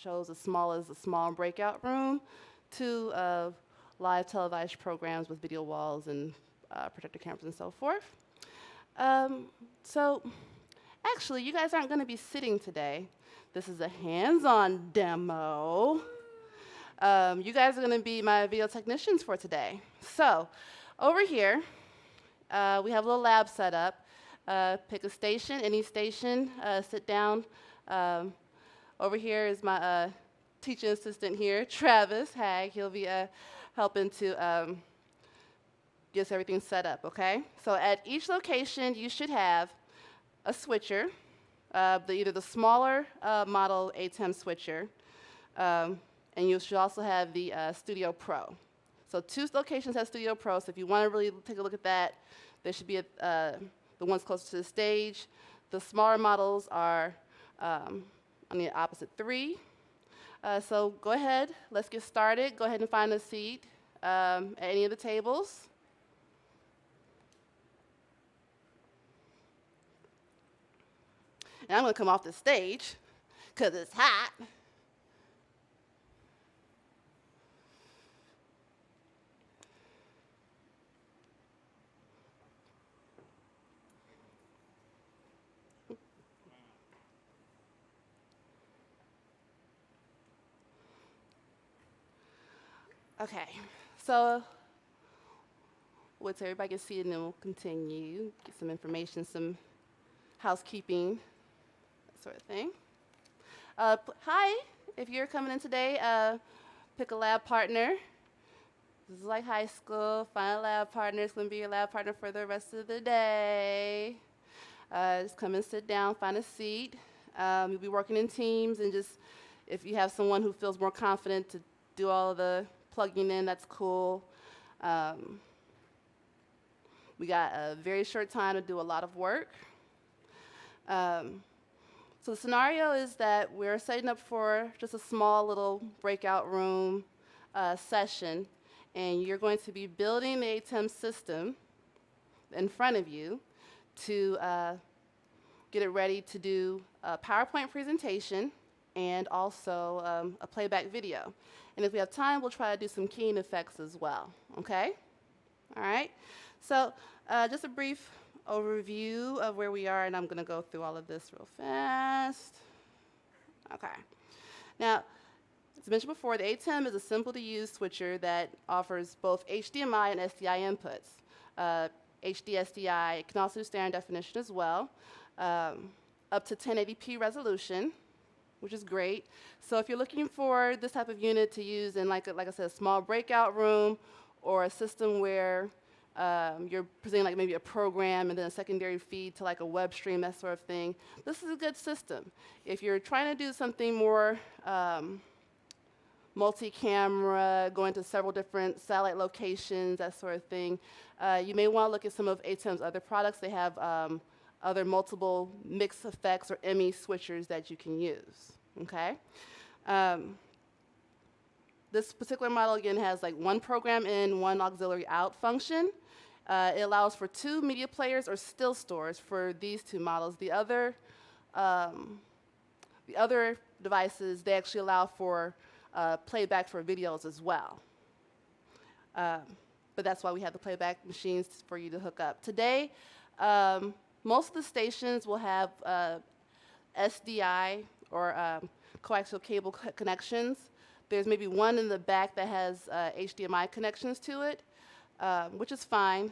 shows as small as a small breakout room to live televised programs with video walls and projector cameras and so forth. So actually, you guys aren't going to be sitting today. This is a hands-on demo. You guys are going to be my video technicians for today. So over here, we have a little lab set up. Pick a station, any station, sit down. Over here is my teaching assistant here, Travis Hag. He'll be helping to get us everything set up, okay? So at each location, you should have a switcher, either the smaller model ATEM switcher, and you should also have the Studio Pro. So 2 locations have Studio Pro, so if you want to really take a look at that, there should be the ones closer to the stage. The smaller models are on the opposite 3. So go ahead, let's get started. Go ahead and find a seat at any of the tables. And I'm going to come off the stage because it's hot. Okay, so once everybody gets seated, and then we'll continue, get some information, some housekeeping, that sort of thing. Hi, if you're coming in today, pick a lab partner. This is like high school, find a lab partner. It's going to be your lab partner for the rest of the day. Just come and sit down, find a seat. You'll be working in teams, and just if you have someone who feels more confident to do all of the plugging in, that's cool. We got a very short time to do a lot of work. So the scenario is that we're setting up for just a small little breakout room session, and you're going to be building the ATEM system in front of you to get it ready to do a PowerPoint presentation and also a playback video. And if we have time, we'll try to do some keying effects as well, okay? All right, so just a brief overview of where we are, and I'm gonna go through all of this real fast. Okay, now, as mentioned before, the ATEM is a simple to use switcher that offers both HDMI and SDI inputs. HD SDI, it can also do standard definition as well, up to 1080p resolution, which is great. So if you're looking for this type of unit to use in, like I said, a small breakout room or a system where you're presenting like maybe a program and then a secondary feed to like a web stream, that sort of thing, this is a good system. If you're trying to do something more multi-camera, going to several different satellite locations, that sort of thing, you may want to look at some of ATEM's other products. They have other multiple mix effects or ME switchers that you can use, okay? This particular model, again, has like 1 program in, 1 auxiliary out function. It allows for 2 media players or still stores for these 2 models. The other devices, they actually allow for playback for videos as well. But that's why we have the playback machines for you to hook up. Today, most of the stations will have SDI or coaxial cable connections. There's maybe 1 in the back that has HDMI connections to it, which is fine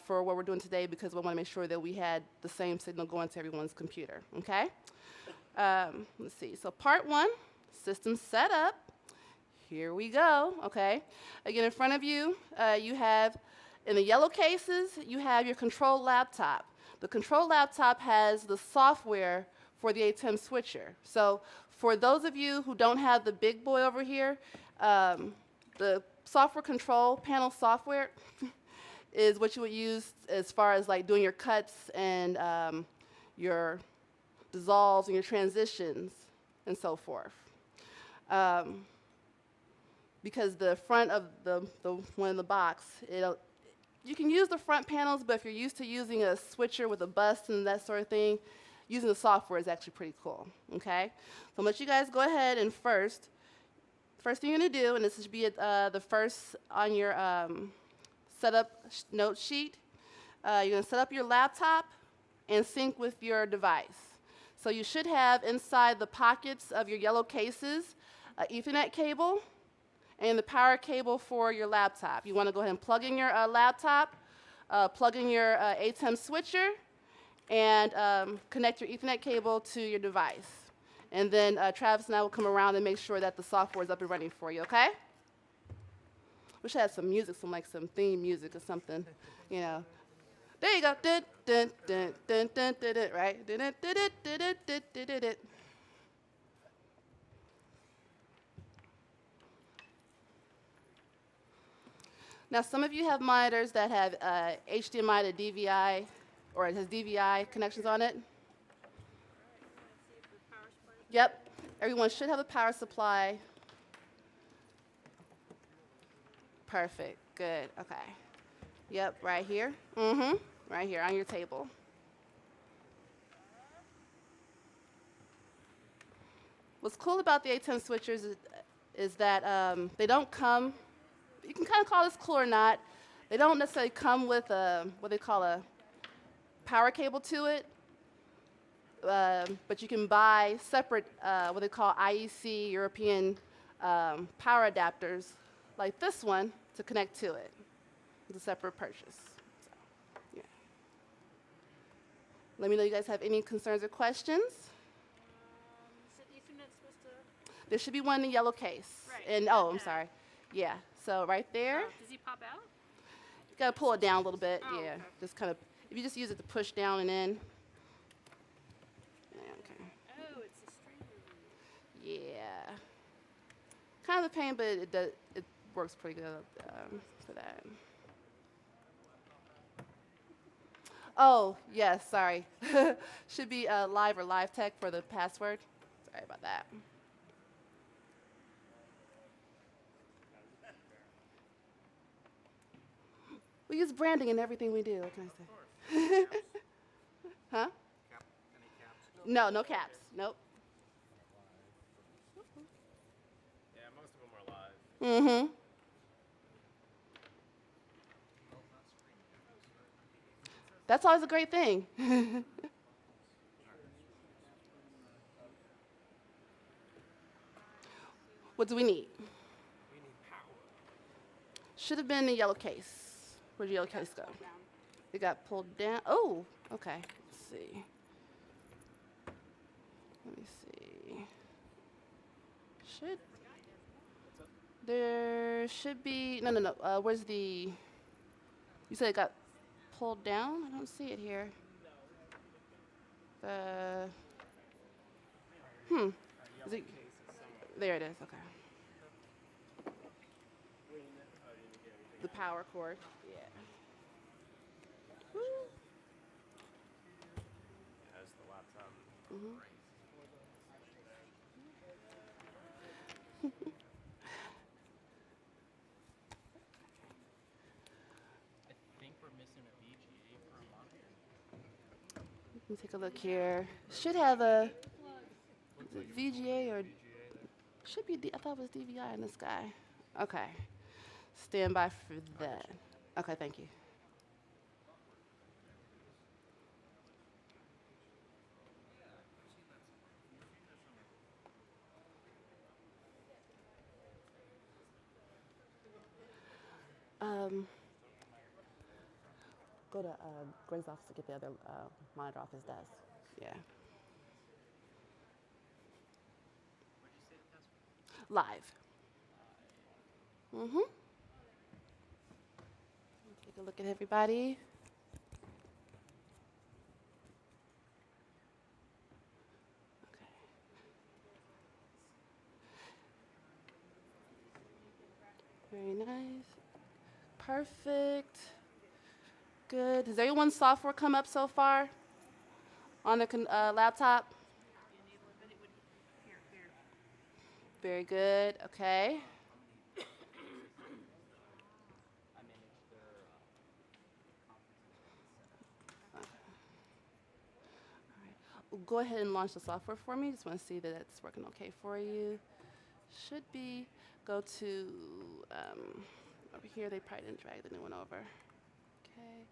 for what we're doing today because we want to make sure that we had the same signal going to everyone's computer, okay? Let's see, so part 1, system setup. Here we go, okay? Again, in front of you, you have, in the yellow cases, you have your control laptop. The control laptop has the software for the ATEM switcher. So for those of you who don't have the big boy over here, the software control panel software is what you would use as far as like doing your cuts and your dissolves and your transitions and so forth. Because the front of the one in the box, you can use the front panels, but if you're used to using a switcher with a bus and that sort of thing, using the software is actually pretty cool, okay? So I'm gonna let you guys go ahead and first thing you're gonna do, and this should be the first on your setup note sheet, you're gonna set up your laptop and sync with your device. So you should have inside the pockets of your yellow cases an Ethernet cable and the power cable for your laptop. You wanna go ahead and plug in your laptop, plug in your ATEM switcher, and connect your Ethernet cable to your device. And then Travis and I will come around and make sure that the software is up and running for you, okay? We should have some music, some theme music or something, you know. There you go. Dun, dun, dun, dun, dun, dun, dun, right? Dun, dun, dun, dun, dun, dun, dun, dun, dun, dun. Now, some of you have monitors that have HDMI to DVI, or it has DVI connections on it. Yep. Everyone should have a power supply. Perfect. Good. Okay. Yep, right here. Right here on your table. What's cool about the ATEM switchers is that they don't come, you can kind of call this cool or not, they don't necessarily come with what they call a power cable to it, but you can buy separate, what they call IEC European power adapters, like this one, to connect to it. It's a separate purchase. So, yeah. Let me know if you guys have any concerns or questions. Is Ethernet supposed to? There should be one in the yellow case. Right. And oh, I'm sorry. Yeah. So right there, Does he pop out? you gotta pull it down a little bit. Oh, Yeah. okay. Just kind of. If you just use it to push down and in. Yeah, okay. Oh, it's a string. Yeah. Kind of a pain, but it works pretty good for that. Oh, yes, sorry. Should be live or live tech for the password. Sorry about that. We use branding in everything we do, what can I say? Huh? No, no caps. Nope. Yeah, most of them are live. Mm-hmm. That's always a great thing. What do we need? We need power. Should have been the yellow case. Where'd the yellow case go? It got pulled down. Oh, okay. Let's see. Let me see. There should be, no. Where's the, you said it got pulled down? I don't see it here. Is it, there it is, okay. The power cord, yeah. Woo. It has the laptop. I think we're missing a VGA for a monitor. Let me take a look here. Should have a is it VGA or should be. I thought it was DVI in this guy. Okay, stand by for that. Okay, thank you. Go to Greg's office to get the other monitor off his desk. Yeah. Live. Take a look at everybody. Okay. Very nice. Perfect. Good. Has everyone's software come up so far on the laptop? Very good. Okay. go ahead and launch the software for me. Just want to see that it's working okay for you. Should be. Go to over here. They probably didn't drag the new one over. Okay.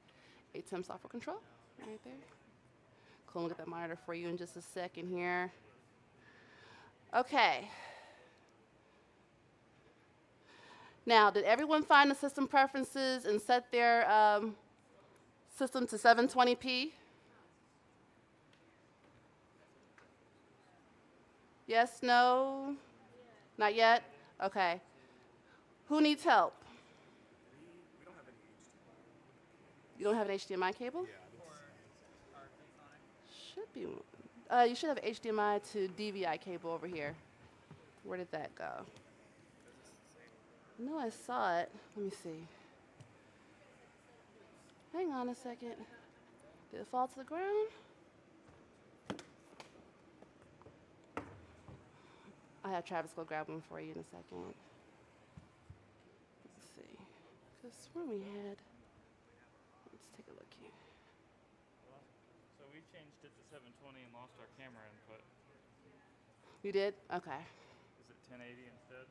ATEM software control right there. Cool. Look at that monitor for you in just a second here. Okay. Now, did everyone find the system preferences and set their system to 720p? Yes, no? Not yet? Okay. Who needs help? You don't have an HDMI cable? Should be. You should have HDMI to DVI cable over here. Where did that go? No, I saw it. Let me see. Hang on a second. Did it fall to the ground? I have Travis go grab one for you in a second. Let's see. Because where we had. Let's take a look here. So we changed it to 720 and lost our camera input. You did? Okay. Is it 1080 instead?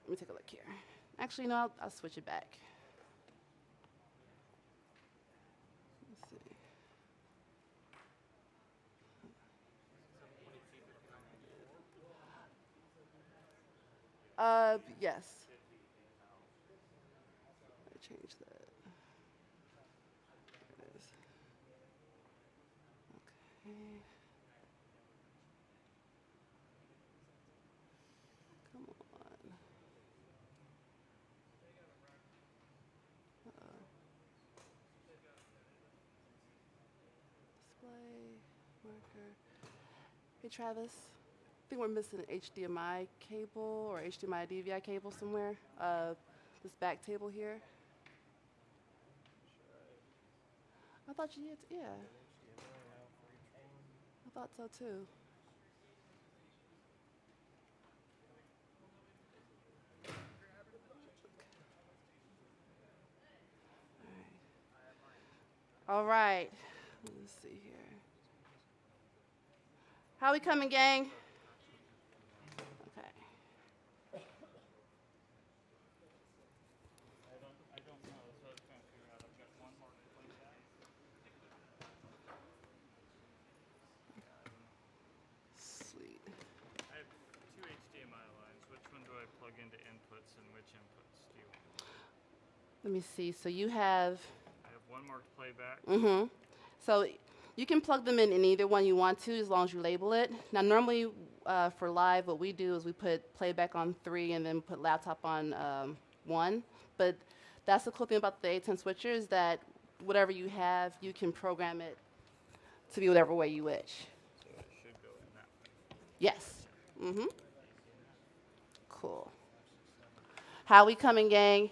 Let me take a look here. Actually, no, I'll switch it back. Let's see. Yes. I changed that. There it is. Okay. Come on. Display, marker. Hey Travis, I think we're missing an HDMI cable or HDMI DVI cable somewhere. This back table here. I thought you did, yeah. I thought so too. All right. Let's see here. How we coming, gang? Okay. I don't know. So I was trying to figure out. I've got one more to play back. Sweet. I have two HDMI lines. Which one do I plug into inputs and which inputs do you want? Let me see. So you have. I have one marked playback. Mm-hmm. So you can plug them in either one you want to, as long as you label it. Now, normally for live, what we do is we put playback on 3 and then put laptop on 1. But that's the cool thing about the ATEM switcher is that whatever you have, you can program it to be whatever way you wish. So it should go in that way. Yes. Mm-hmm. Cool. How we coming, gang?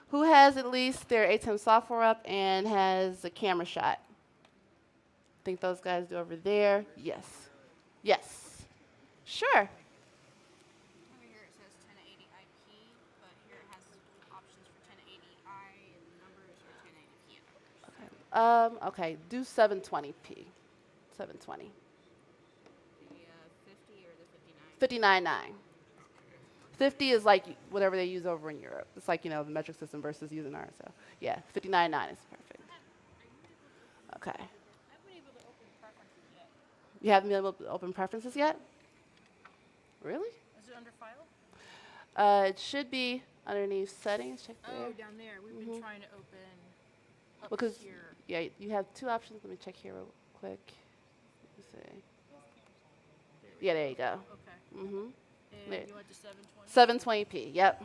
Who has at least their ATEM software up and has a camera shot? I think those guys do over there. Yes. Yes. Sure. Over here it says 1080 IP, but here it has options for 1080i and numbers or 1080p and numbers. Okay. Do 720p. 720. The 50 or the 59? 59.9. 50 is like whatever they use over in Europe. It's like, the metric system versus using ours. So, yeah, 59.9 is perfect. Okay. I haven't been able to open preferences yet. You haven't been able to open preferences yet? Really? Is it under file? It should be underneath settings. Check there. Oh, down there. We've been trying to open up Because, here. yeah, you have two options. Let me check here real quick. Let me see. Yeah, there you go. Okay. Mm-hmm. And There. you went to 720? 720p, yep.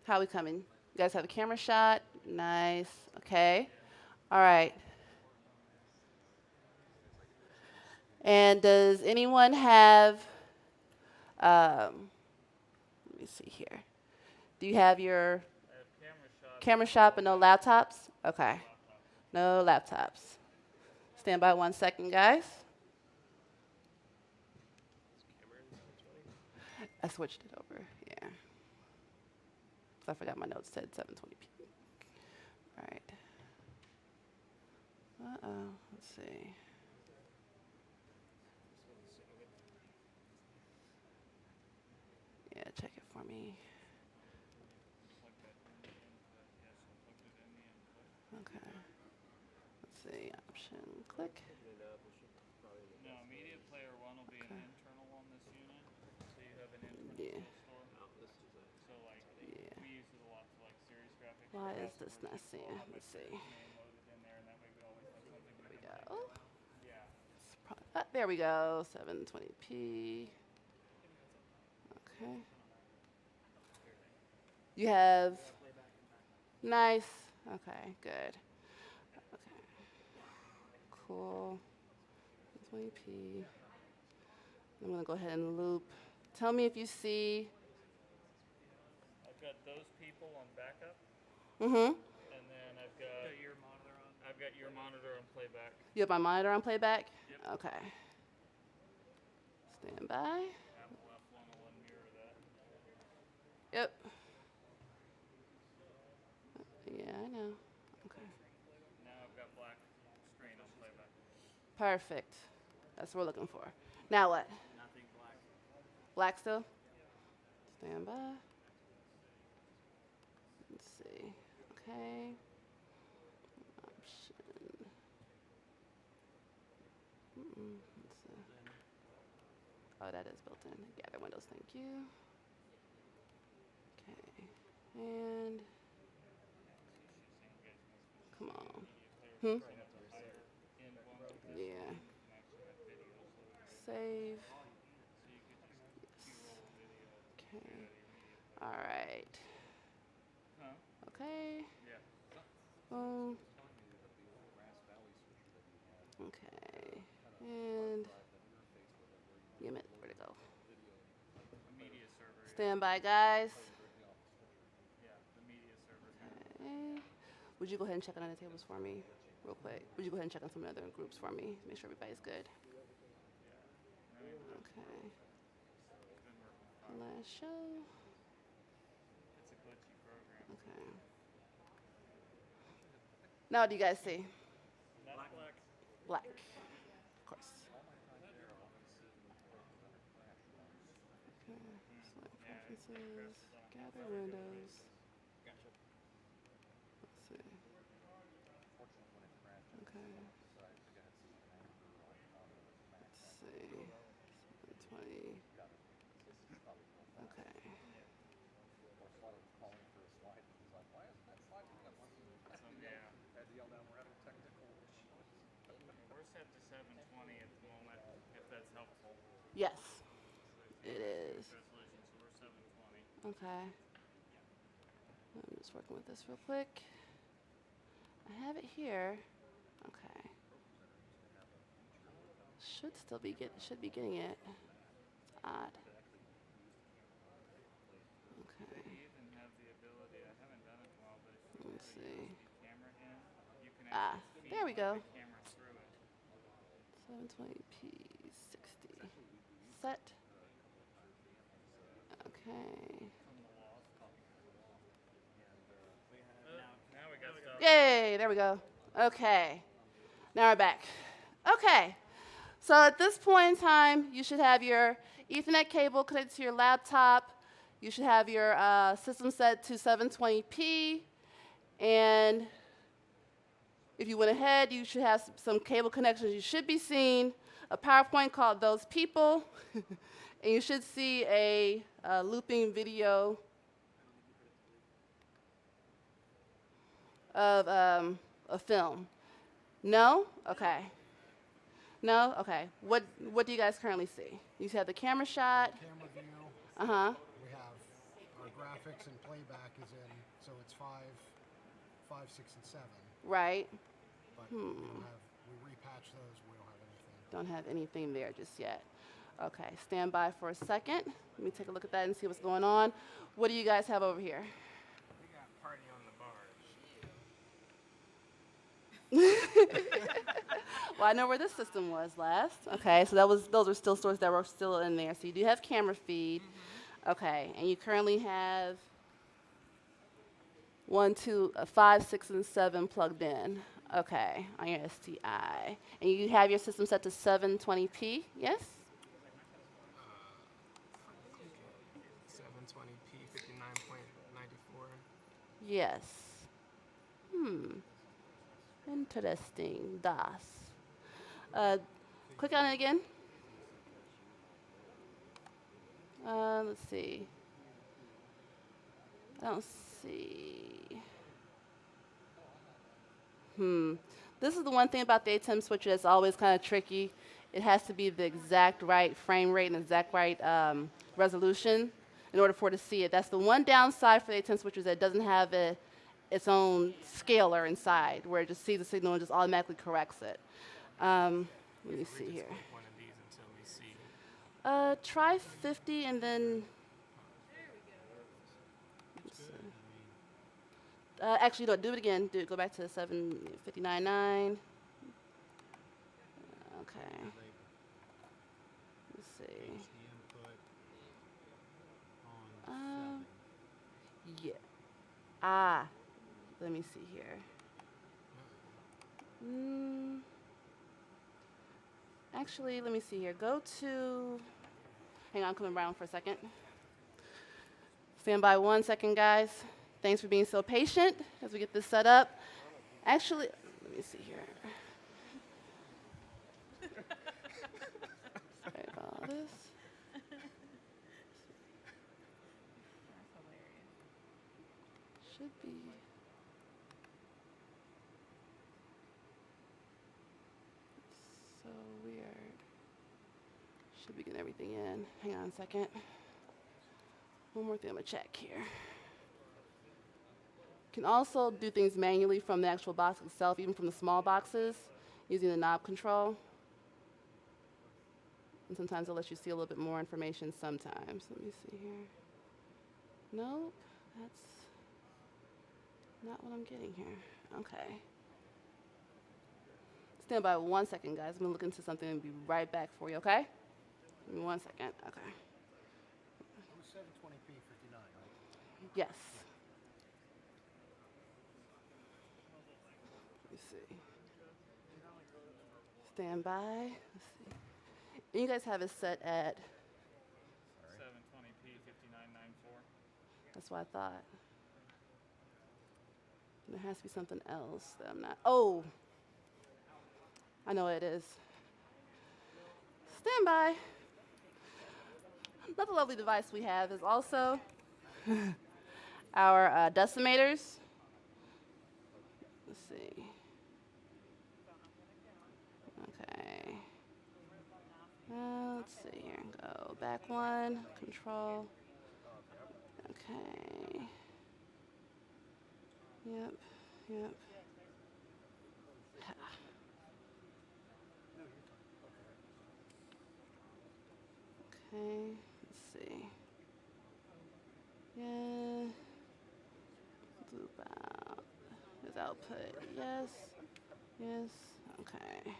How we coming? You guys have a camera shot? Nice. Okay. All right. And does anyone have, let me see here. Do you have your I have camera shot. camera shot but no laptops? Okay. No laptops. Stand by 1 second, guys. I switched it over, yeah. because I forgot my notes said 720p. All right. Uh-oh, let's see. Yeah, check it for me. Plug that in the input. Yes, I plugged it in the input. Okay. Let's see, option, click. No, media player 1 will be an internal on this unit. So you have an internal Yeah. store. So like Yeah. we use it a lot for like series graphics. Why for is this customers. not So I'll seeing? have my Let's see. name loaded in there, and that way we always have something we There we can go. Yeah. There we go, 720p. Okay. You have, nice, okay, good. Okay, cool, 20p. I'm gonna go ahead and loop. Tell me if you see, I've got those people on backup, mm-hmm. and then I've got your monitor on. I've got your monitor on playback. You have my monitor on playback? Yep. Okay. Stand by. Apple F1 will mirror that. Yep. Yeah, I know. Okay. Now I've got black screen on playback. Perfect. That's what we're looking for. Now what? Nothing black. Black still? Stand by. Let's see. Okay. Option. Let's see. Oh, that is built in. Gather windows, thank you. Okay. And come on. Hmm? Yeah. Save. Okay. All right. Huh? Okay. Yeah. Boom. Okay. And Yemit, where'd it go? The media server. Stand by, guys. Yeah, the media server. Okay. Would you go ahead and check on the tables for me, real quick? Would you go ahead and check on some other groups for me? Make sure everybody's good. Okay. Last show. It's a glitchy program. Okay. Now, what do you guys see? Black. Black. Of course. Okay. Select preferences. Gather windows. Let's see. Okay. Let's see. 720. Okay. We're set to 720 at the moment, if that's helpful. Yes, it is. Resolution, so we're 720. Okay. I'm just working with this real quick. I have it here. Okay. Should be getting it. It's odd. Okay. They even have the ability, I haven't done it in a while, but if you Let's put a see. USB camera in, you can Ah, actually there we feed go. the camera through it. 720p 60. Set. Okay. From the wall. Now we got stuff. Yay, there we go. Okay. Now we're back. Okay. So at this point in time, you should have your Ethernet cable connected to your laptop. You should have your system set to 720p. And if you went ahead, you should have some cable connections. You should be seeing a PowerPoint called Those People. And you should see a looping video of a film. No? Okay. No? Okay. What do you guys currently see? You have the camera shot. Camera view. Uh-huh. We have our graphics and playback is in, so it's 5, 6, and 7. Right. But we repatch those. We don't have anything. Don't have anything there just yet. Okay. Stand by for a second. Let me take a look at that and see what's going on. What do you guys have over here? We got party on the bars. Well, I know where this system was last. Okay, so those are still stores that were still in there. So you do have camera feed. Okay, and you currently have 1, 2, 5, 6, and 7 plugged in. Okay, on your STI. And you have your system set to 720p, yes? 720p, 59.94. Yes. Interesting. Das. Click on it again. Let's see. I don't see. This is the one thing about the ATEM switcher that's always kind of tricky. It has to be the exact right frame rate and the exact right resolution in order for it to see it. That's the one downside for the ATEM switcher is that it doesn't have its own scaler inside where it just sees the signal and just automatically corrects it. Let me see here. One of these until we see. Try 50 and then. Actually, no, do it again. Go back to 759.9. Okay. Let's see. Yeah. Let me see here. Actually, let me see here. Go to. Hang on, I'm coming around for a second. Stand by 1 second, guys. Thanks for being so patient as we get this set up. Actually, let me see here. Sorry about this. Should be. So weird. Should be getting everything in. Hang on a second. One more thing I'm gonna check here. Can also do things manually from the actual box itself, even from the small boxes, using the knob control. And sometimes it'll let you see a little bit more information sometimes. Let me see here. Nope, that's not what I'm getting here. Okay. Stand by 1 second, guys. I'm gonna look into something and be right back for you, okay? Give me 1 second, okay. It was 720p 59, right? Yes. Let me see. Stand by. Let's see. And you guys have it set at. 720p 5994. That's what I thought. There has to be something else that I'm not. Oh, I know what it is. Stand by. Another lovely device we have is also our decimators. Let's see. Okay. Let's see here. Go back 1. Control. Okay. Yep. Okay, let's see. Yeah. Loop out. There's output. Yes. Okay.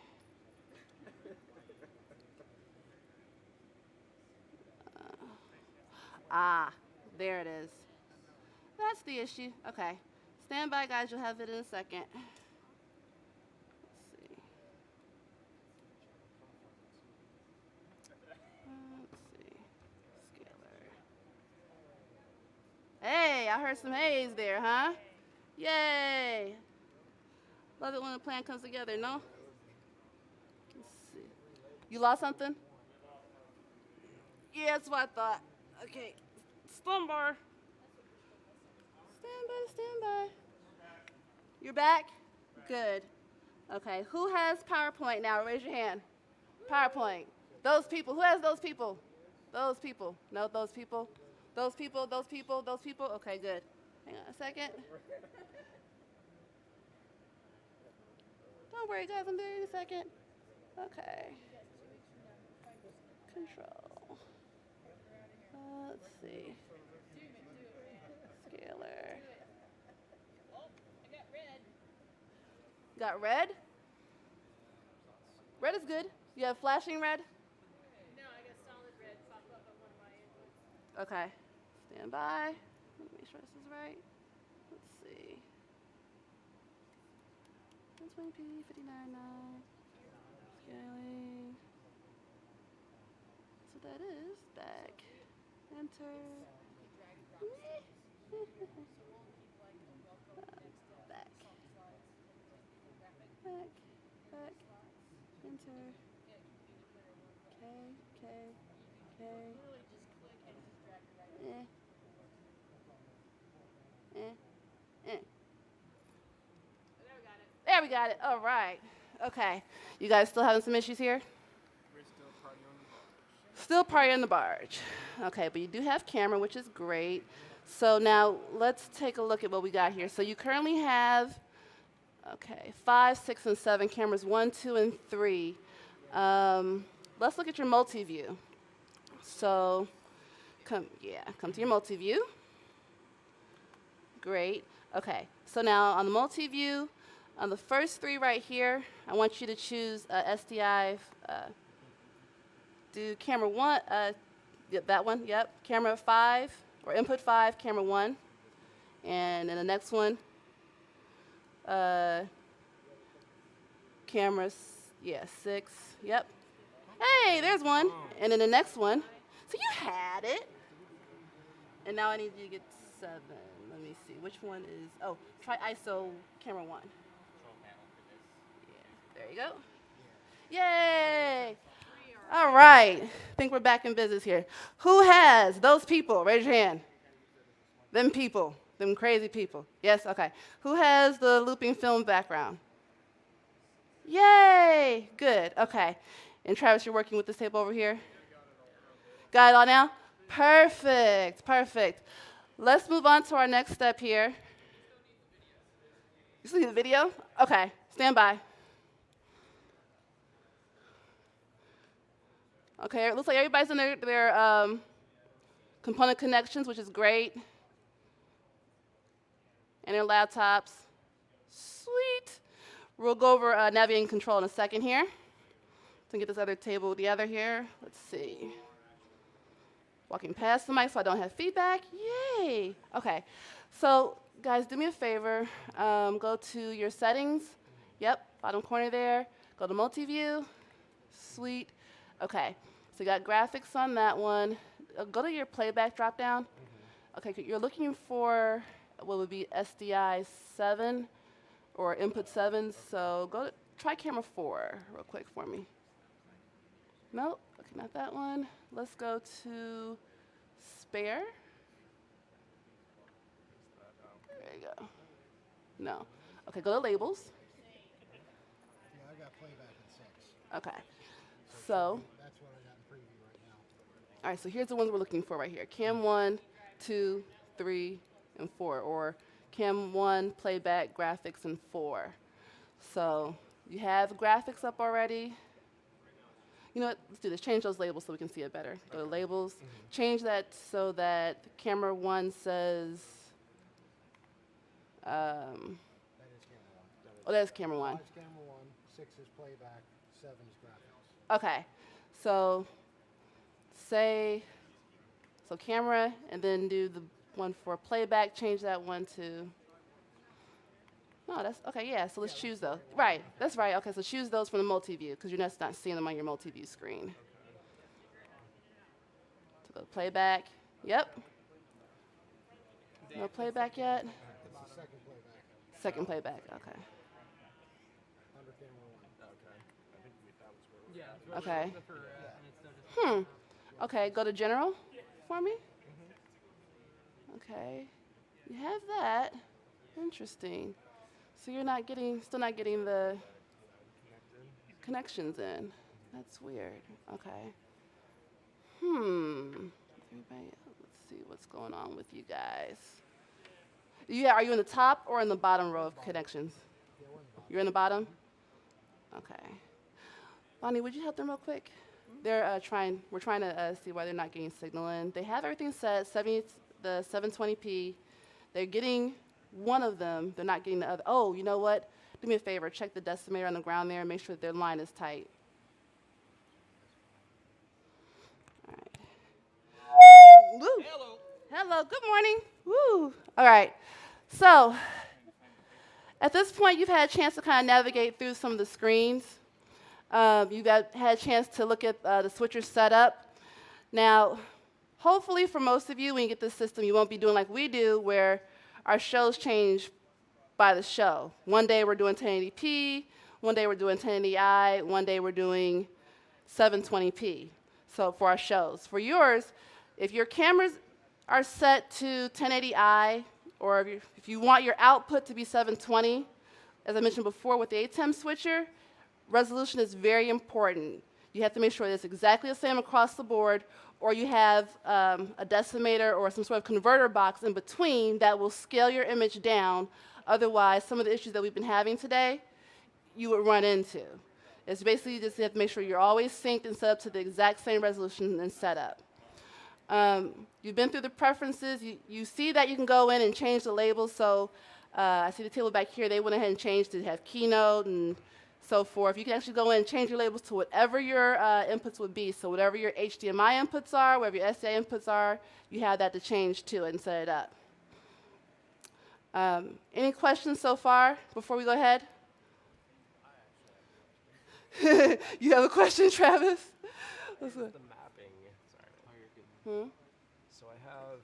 There it is. That's the issue. Okay. Stand by, guys. You'll have it in a second. Let's see. Scalar. Hey, I heard some haze there, huh? Yay. Love it when a plan comes together, no? Let's see. You lost something? Yeah, that's what I thought. Okay. Stand by. Stand by. You're back? Good. Okay. Who has PowerPoint now? Raise your hand. PowerPoint. Those people. Who has those people? Those people. No, those people. Those people. Okay, good. Hang on a second. Don't worry, guys. I'm there in a second. Okay. Control. Let's see. Scalar. Got red? Red is good. You have flashing red? No, I got solid red pop up on one of my inputs. Okay. Stand by. Let me make sure this is right. Let's see. 120p, 59.9. Scaling. So that is back. Enter. Back. Back. Back. Enter. K. Eh. There we got it. All right. Okay. You guys still having some issues here? We're still party on the bar. Still party on the barge. Okay, but you do have camera, which is great. So now let's take a look at what we got here. So you currently have, okay, 5, 6, and 7 cameras, 1, 2, and 3. Let's look at your multi-view. So come to your multi-view. Great. Okay, so now on the multi-view, on the first 3 right here, I want you to choose SDI. Do camera 1, yep, that one, yep. Camera 5, or input 5, camera 1. And then the next one, camera, 6, yep. Hey, there's one. And then the next one. So you had it. And now I need you to get 7. Let me see. Which one is, oh, try ISO camera 1. Yeah, there you go. Yay. All right. I think we're back in business here. Who has those people? Raise your hand. Them people. Them crazy people. Yes? Okay. Who has the looping film background? Yay. Good. Okay. And Travis, you're working with this table over here? Got it all now? Perfect. Perfect. Let's move on to our next step here. You still need the video? Okay. Stand by. Okay, it looks like everybody's in their component connections, which is great. And their laptops. Sweet. We'll go over navigating control in a second here. To get this other table together here. Let's see. Walking past the mic so I don't have feedback. Yay. Okay. So, guys, do me a favor. Go to your settings. Yep, bottom corner there. Go to multi-view. Sweet. Okay. So you got graphics on that one. Go to your playback drop-down. Okay, you're looking for what would be SDI 7 or input 7. So try camera 4 real quick for me. Nope, okay, not that one. Let's go to spare. There you go. No. Okay, go to labels. Yeah, I got playback at 6. Okay. So, That's what I got in preview right now. all right, so here's the ones we're looking for right here. Cam 1, 2, 3, and 4. Or Cam 1, playback, graphics, and 4. So you have graphics up already. You know what? Let's do this. Change those labels so we can see it better. Go to labels. Change that so that camera 1 says, That is camera 1. oh, that's camera 1. 5 is camera 1, 6 is playback, 7 is graphics. Okay. So so camera, and then do the one for playback. Change that one to, no, that's, okay, yeah, so let's choose those. Right, that's right. Okay, so choose those from the multi-view because you're just not seeing them on your multi-view screen. So go to playback. Yep. No playback yet? It's the second playback, Second playback, okay. under camera 1. Okay. Okay, go to general for me. Okay, you have that. Interesting. So you're still not getting the connections in. That's weird. Okay. Everybody, let's see what's going on with you guys. Yeah, are you in the top or in the bottom row of connections? Yeah, we're in the bottom. You're in the bottom? Okay. Bonnie, would you help them real quick? We're trying to see why they're not getting signal in. They have everything set, the 720p. They're getting one of them. They're not getting the other. Oh, you know what? Do me a favor. Check the decimator on the ground there and make sure that their line is tight. All right. Woo. Hello. Hello. Good morning. Woo. All right. So At this point, you've had a chance to kind of navigate through some of the screens. Had a chance to look at the switcher setup. Now, hopefully for most of you, when you get this system, you won't be doing like we do, where our shows change by the show. One day we're doing 1080p, one day we're doing 1080i, one day we're doing 720p. So for our shows. For yours, if your cameras are set to 1080i, or if you want your output to be 720, as I mentioned before with the ATEM switcher, resolution is very important. You have to make sure that it's exactly the same across the board, or you have a decimator or some sort of converter box in between that will scale your image down. Otherwise, some of the issues that we've been having today, you would run into. It's basically just you have to make sure you're always synced and set up to the exact same resolution and setup. You've been through the preferences. You see that you can go in and change the labels. So I see the table back here. They went ahead and changed to have Keynote and so forth. You can actually go in and change your labels to whatever your inputs would be. So whatever your HDMI inputs are, whatever your SDI inputs are, you have that to change to and set it up. Any questions so far before we go ahead? You have a question, Travis? What's The good? mapping. Sorry. So I have.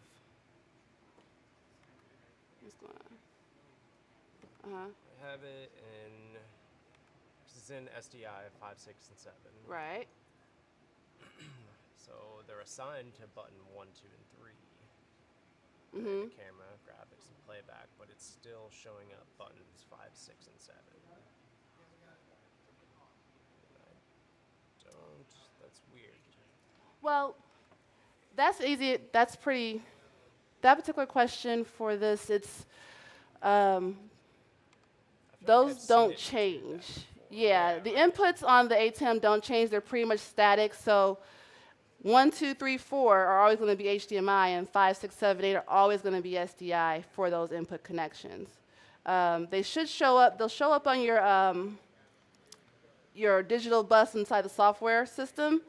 What's going on? I have it in. It's in SDI 5, 6, and 7. Right. So they're assigned to button 1, 2, and 3. Mm-hmm. The camera, graphics, and playback, but it's still showing up buttons 5, 6, and 7. That's weird. Well, that's easy. That's pretty. That particular question for this, it's I feel like I've those seen don't it do change. that. Yeah, the inputs on the ATEM don't change. They're pretty much static. So 1, 2, 3, 4 are always going to be HDMI, and 5, 6, 7, 8 are always going to be SDI for those input connections. They should show up. They'll show up on your digital bus inside the software system.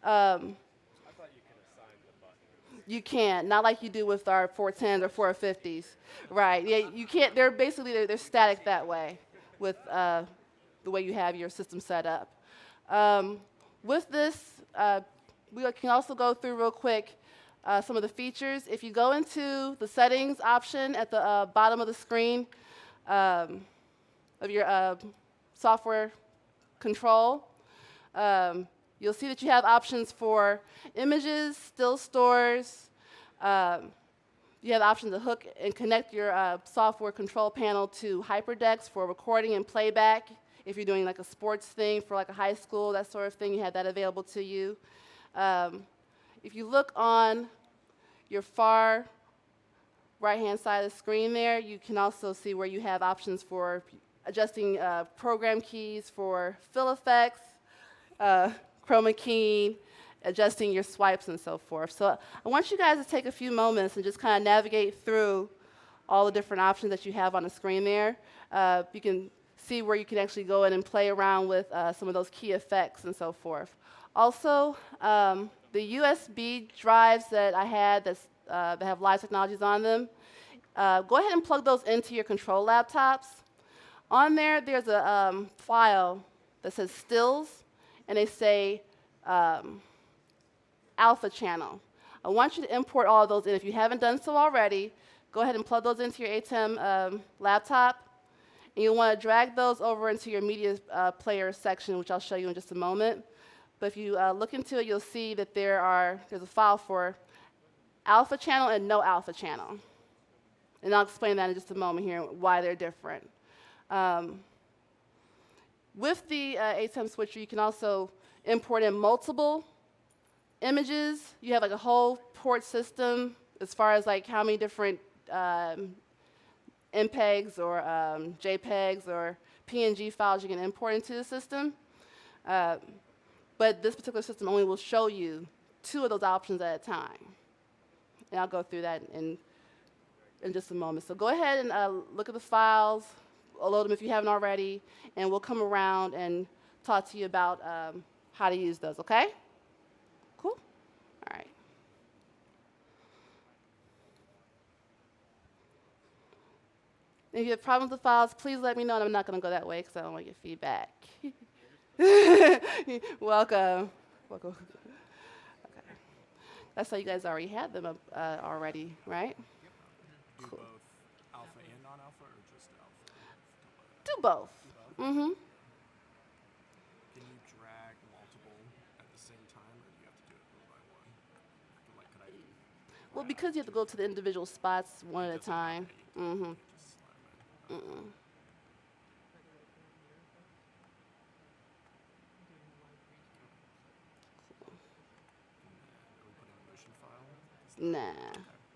I thought you could assign the button. You can't, not like you do with our 410s or 450s. Right, yeah, you can't, they're static that way with the way you have your system set up. With this, we can also go through real quick some of the features. If you go into the settings option at the bottom of the screen of your software control, you'll see that you have options for images, still stores. You have the option to hook and connect your software control panel to HyperDex for recording and playback. If you're doing like a sports thing for like a high school, that sort of thing, you have that available to you. If you look on your far right-hand side of the screen there, you can also see where you have options for adjusting program keys for fill effects, chroma keying, adjusting your swipes and so forth. So I want you guys to take a few moments and just kind of navigate through all the different options that you have on the screen there. You can see where you can actually go in and play around with some of those key effects and so forth. Also, the USB drives that I had that have live technologies on them, go ahead and plug those into your control laptops. On there, there's a file that says stills, and they say alpha channel. I want you to import all of those in. If you haven't done so already, go ahead and plug those into your ATEM laptop. And you'll want to drag those over into your media player section, which I'll show you in just a moment. But if you look into it, you'll see that there's a file for alpha channel and no alpha channel. And I'll explain that in just a moment here, why they're different. With the ATEM switcher, you can also import in multiple images. You have like a whole port system as far as like how many different MPEGs or JPEGs or PNG files you can import into the system. But this particular system only will show you 2 of those options at a time. And I'll go through that in just a moment. So go ahead and look at the files, load them if you haven't already, and we'll come around and talk to you about how to use those, okay? Cool? All right. If you have problems with files, please let me know, and I'm not going to go that way because I don't want your feedback. Welcome. Welcome. Okay. That's how you guys already had them already, right? Do both alpha and non-alpha, or just alpha? Do both. Do both? Mm-hmm. Can you drag multiple at the same time, or do you have to do it one by one? Like, could I? Well, because you have to go to the individual spots one at a It doesn't time. allow Mm-hmm. you to just slide 'em in. Mm-mm. And are we putting a motion file? Nah,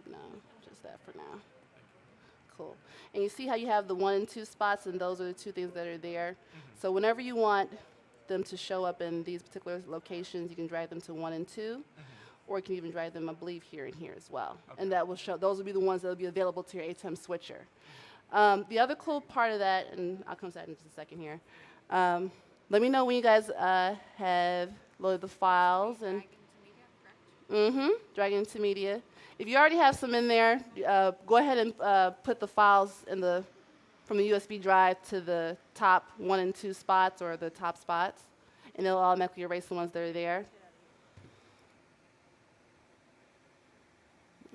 no, just that for now. Cool. And you see how you have the 1 and 2 spots, and those are the two things that are there. So whenever you want them to show up in these particular locations, you can drag them to 1 and 2, or you can even drag them, I believe, here and here as well. And that will show, those will be the ones that will be available to your ATEM switcher. The other cool part of that, and I'll come to that in just a second here. Let me know when you guys have loaded the files and. Drag into media, correct? Drag into media. If you already have some in there, go ahead and put the files from the USB drive to the top 1 and 2 spots, or the top spots, and it'll automatically erase the ones that are there.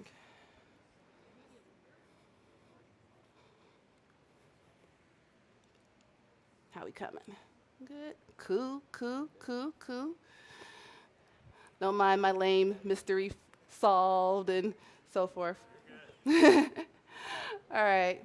Okay. How we coming? Good. Cool, cool, cool, cool. Don't mind my lame mystery solved and so forth. All right.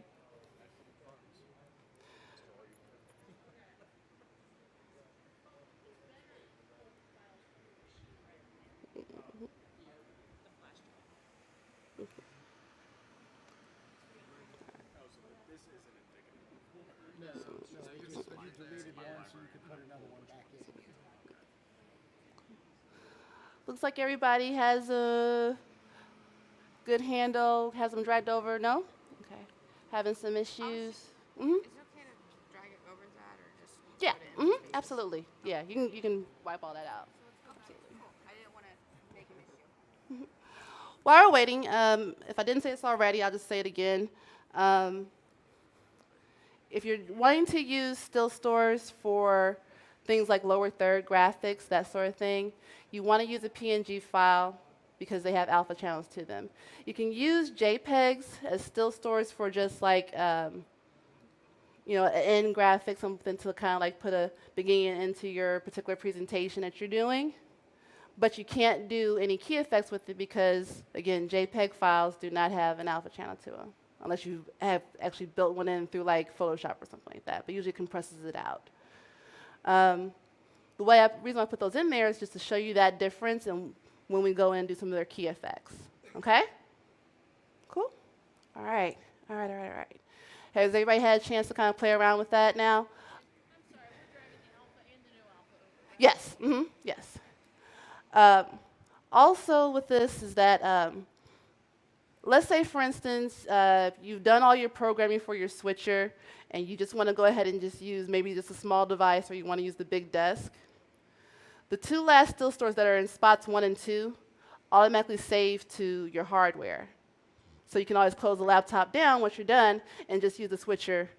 No, you deleted one, so you could put another one back in. Looks like everybody has a good handle, has them dragged over. No? Okay. Having some issues. Mm-hmm. Is it okay to drag it over that, or just Yeah. put it in Mm-hmm. spaces? Absolutely. Yeah. You can wipe all that out. Okay, cool. I didn't want to make an issue. While we're waiting, if I didn't say this already, I'll just say it again. If you're wanting to use still stores for things like lower third graphics, that sort of thing, you want to use a PNG file because they have alpha channels to them. You can use JPEGs as still stores for just like, an end graphic, something to kind of like put a beginning and end to your particular presentation that you're doing. But you can't do any key effects with it because, again, JPEG files do not have an alpha channel to them, unless you have actually built one in through like Photoshop or something like that, but usually it compresses it out. The reason I put those in there is just to show you that difference and when we go in and do some of their key effects. Okay? Cool? All right. All right, all right, all right. Has everybody had a chance to kind of play around with that now? I'm sorry, we're dragging the alpha and the new alpha over, right? Yes. Yes. Also with this is that, let's say, for instance, you've done all your programming for your switcher, and you just want to go ahead and just use maybe just a small device, or you want to use the big desk. The two last still stores that are in spots 1 and 2 automatically save to your hardware. So you can always close the laptop down once you're done and just use the switcher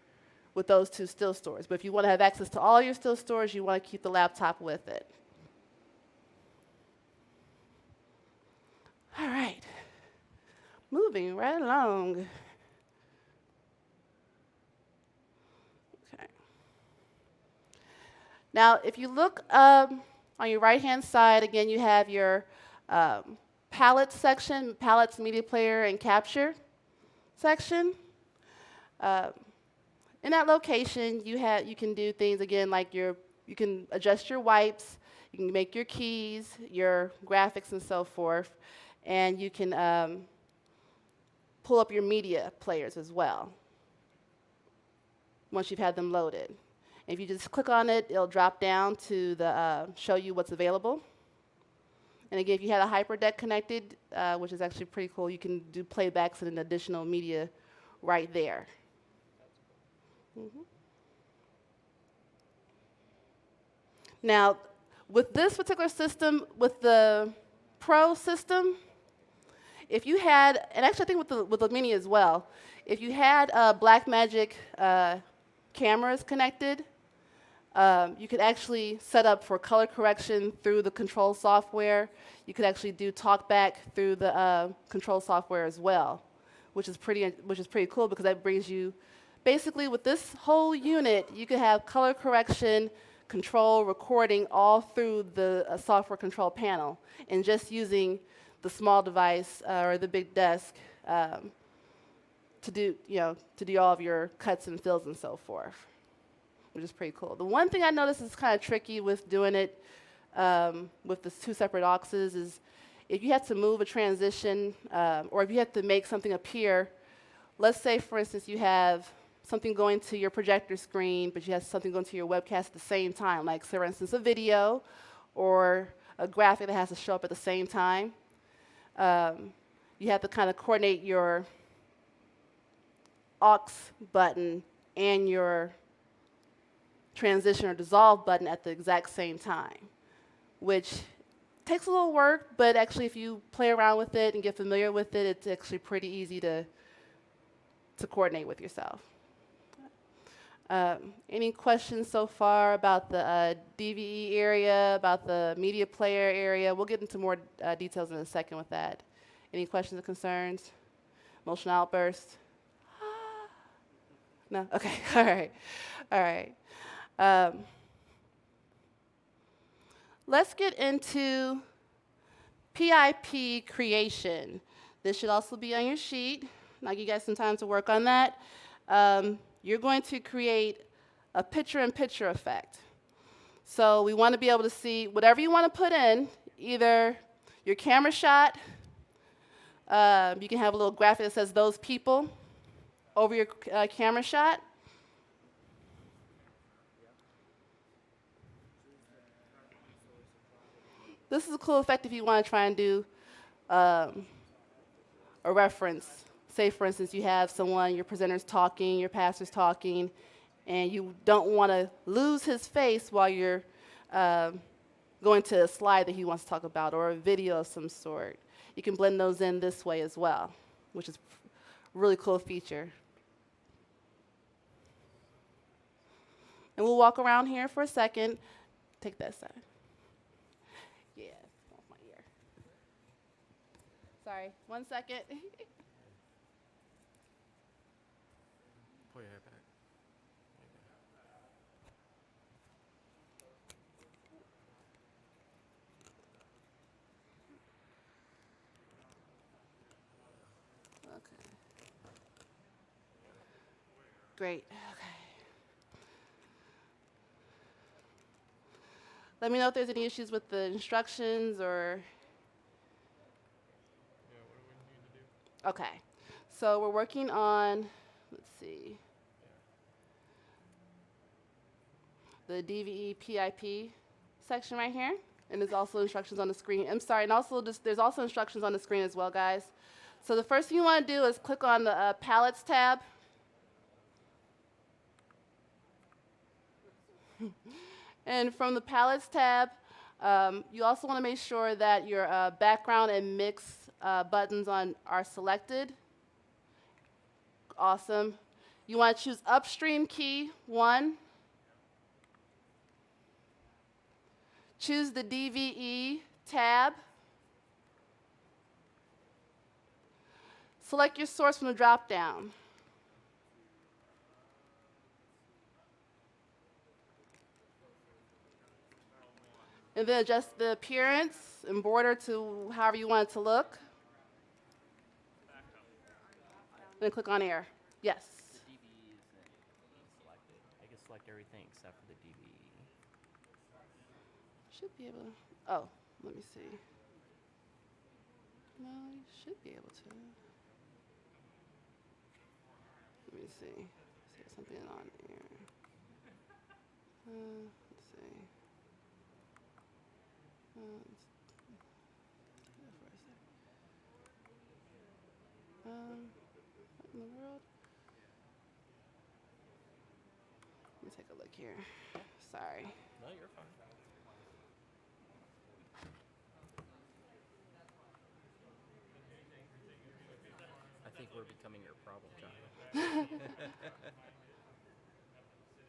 with those two still stores. But if you want to have access to all your still stores, you want to keep the laptop with it. All right. Moving right along. Okay. Now, if you look on your right-hand side, again, you have your palettes section, palettes, media player, and capture section. In that location, you can do things again like you can adjust your wipes, you can make your keys, your graphics, and so forth, and you can pull up your media players as well once you've had them loaded. If you just click on it, it'll drop down to show you what's available. And again, if you had a HyperDeck connected, which is actually pretty cool, you can do playbacks and an additional media right there. Now, with this particular system, with the Pro system, if you had, and actually I think with the Mini as well, If you had Blackmagic cameras connected, you could actually set up for color correction through the control software. You could actually do talkback through the control software as well, which is pretty cool because that brings you, basically with this whole unit, you could have color correction, control, recording all through the software control panel, and just using the small device or the big desk to do all of your cuts and fills and so forth, which is pretty cool. The one thing I noticed is kind of tricky with doing it with the two separate auxes is if you have to move a transition or if you have to make something appear, let's say, for instance, you have something going to your projector screen, but you have something going to your webcast at the same time, like, for instance, a video or a graphic that has to show up at the same time. You have to kind of coordinate your aux button and your transition or dissolve button at the exact same time, which takes a little work, but actually if you play around with it and get familiar with it, it's actually pretty easy to coordinate with yourself. Any questions so far about the DVE area, about the media player area? We'll get into more details in a second with that. Any questions or concerns? Emotional outburst? No? Okay, all right. All right. Let's get into PIP creation. This should also be on your sheet. I'll give you guys some time to work on that. You're going to create a picture-in-picture effect. So we want to be able to see whatever you want to put in, either your camera shot, you can have a little graphic that says those people over your camera shot. This is a cool effect if you want to try and do a reference. Say, for instance, you have someone, your presenter's talking, your pastor's talking, and you don't want to lose his face while you're going to a slide that he wants to talk about or a video of some sort. You can blend those in this way as well, which is a really cool feature. And we'll walk around here for a second. Take that side. Yeah, off my ear. Sorry, 1 second. Pull your hair back. Okay. Great. Okay. Let me know if there's any issues with the instructions or. Yeah, what do we need to do? Okay. So we're working on, let's see, the DVE PIP section right here. And there's also instructions on the screen. I'm sorry, and also there's also instructions on the screen as well, guys. So the first thing you want to do is click on the Palettes tab. And from the Palettes tab, you also want to make sure that your background and mix buttons are selected. Awesome. You want to choose upstream key 1. Choose the DVE tab. Select your source from the drop-down. And then adjust the appearance and border to however you want it to look. Then click on air. Yes. The DVE isn't selected. I can select everything except for the DVE. Should be able to. Oh, let me see. No, you should be able to. Let me see. See if something on here. Let's see. What in the world? Let me take a look here. Sorry. No, you're fine. I think we're becoming your problem child.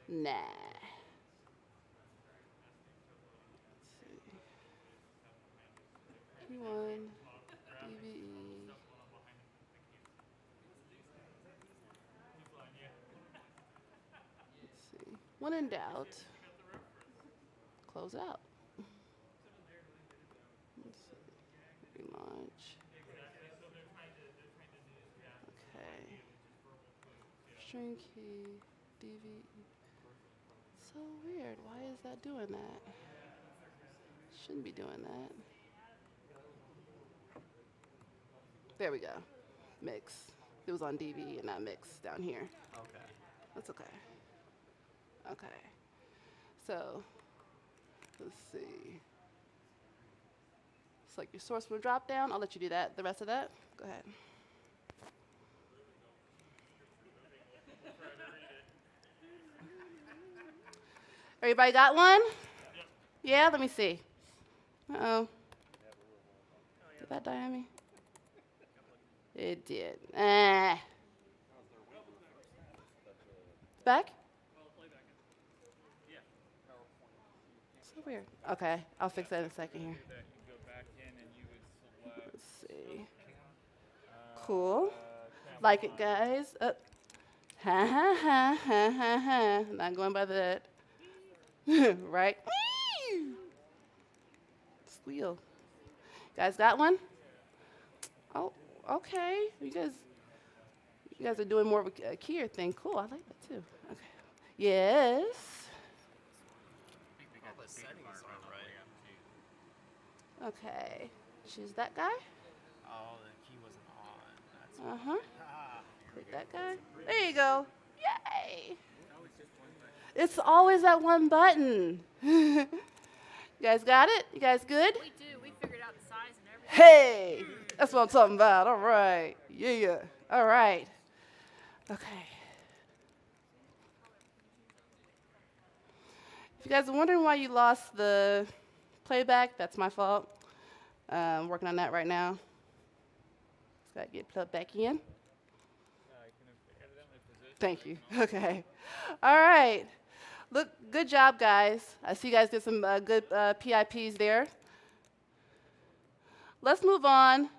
Nah. P1, DVE. Let's see. When in doubt, close out. Let's see. Relaunch. Okay. String key, DVE. So weird. Why is that doing that? Shouldn't be doing that. There we go. Mix. It was on DVE and not mix down here. Okay. That's okay. Okay. So, let's see. Select your source from drop down. I'll let you do that. The rest of that, go ahead. Everybody got one? Yeah, let me see. Uh-oh. Did that die on me? It did. Back? So weird. Okay, I'll fix that in a second here. That you go back in and you would select. Let's see. Cool. Like it, guys. Ha ha ha ha ha ha. Not going by that. Right? Squeal. Guys got one? Oh, okay. You guys are doing more of a keyer thing. Cool. I like that too. Okay. Yes. All the settings aren't right. Okay. Choose that guy. Oh, the key wasn't on. That's Uh-huh. Click that guy. There you go. Yay. It's always that one button. You guys got it? You guys good? We do. We figured out the size and everything. Hey, that's what I'm talking about. All right. Yeah. All right. Okay. If you guys are wondering why you lost the playback, that's my fault. I'm working on that right now. Just got to get plugged back in. Thank you. Okay. All right. Look, good job, guys. I see you guys did some good PIPs there. Let's move on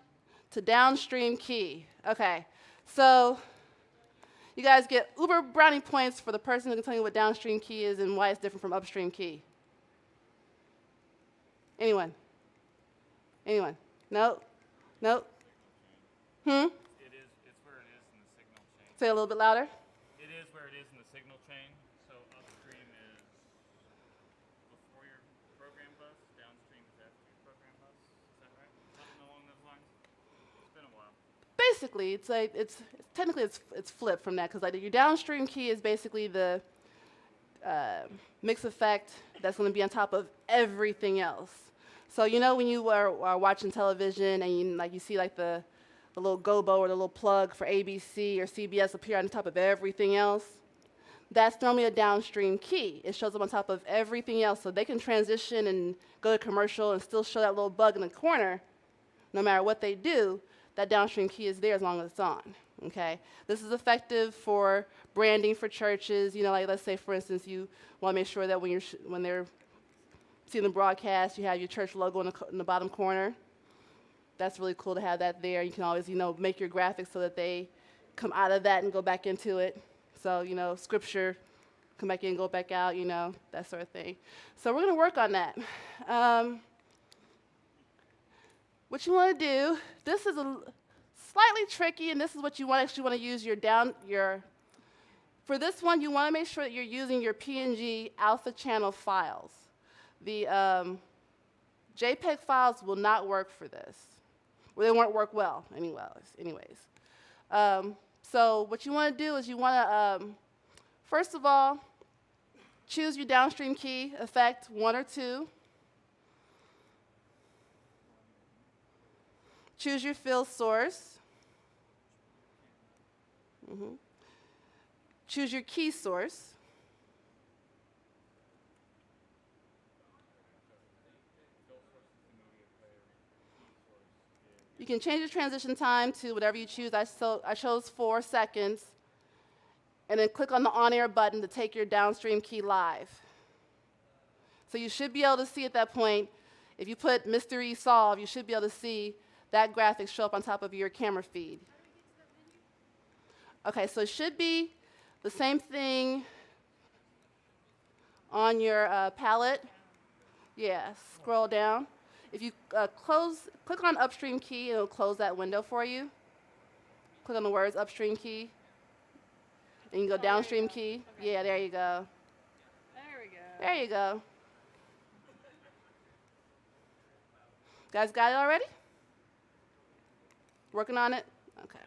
to downstream key. Okay. So you guys get uber brownie points for the person who can tell you what downstream key is and why it's different from upstream key. Anyone? Anyone? No? No? It's where it is in the signal chain. Say a little bit louder. It is where it is in the signal chain. So upstream is before your program bus. Downstream is after your program bus. Is that right? Something along those lines. It's been a while. Basically, it's like technically it's flipped from that because like your downstream key is basically the mix effect that's going to be on top of everything else. So you know when you are watching television and you see like the little gobo or the little plug for ABC or CBS appear on top of everything else, that's normally a downstream key. It shows up on top of everything else, so they can transition and go to commercial and still show that little bug in the corner. No matter what they do, that downstream key is there as long as it's on. Okay, this is effective for branding for churches. You know, like let's say for instance, you want to make sure that when they're seeing the broadcast, you have your church logo in the bottom corner. That's really cool to have that there. You can always, make your graphics so that they come out of that and go back into it. So, scripture, come back in, go back out, that sort of thing. So we're going to work on that. What you want to do, this is slightly tricky, and this is what you actually want to use for this one, you want to make sure that you're using your PNG alpha channel files. The JPEG files will not work for this. Well, they won't work well anyways. So what you want to do is you want to, first of all, choose your downstream key effect, 1 or 2. Choose your fill source. Choose your key source. You can change the transition time to whatever you choose. I chose 4 seconds. And then click on the on-air button to take your downstream key live. So you should be able to see at that point, if you put mystery solve, you should be able to see that graphic show up on top of your camera feed. Okay, so it should be the same thing on your palette. Yeah, scroll down. If you click on upstream key, it'll close that window for you. Click on the words upstream key. And you can go downstream key. Okay. Yeah, there you go. There we go. There you go. Guys got it already? Working on it? Okay.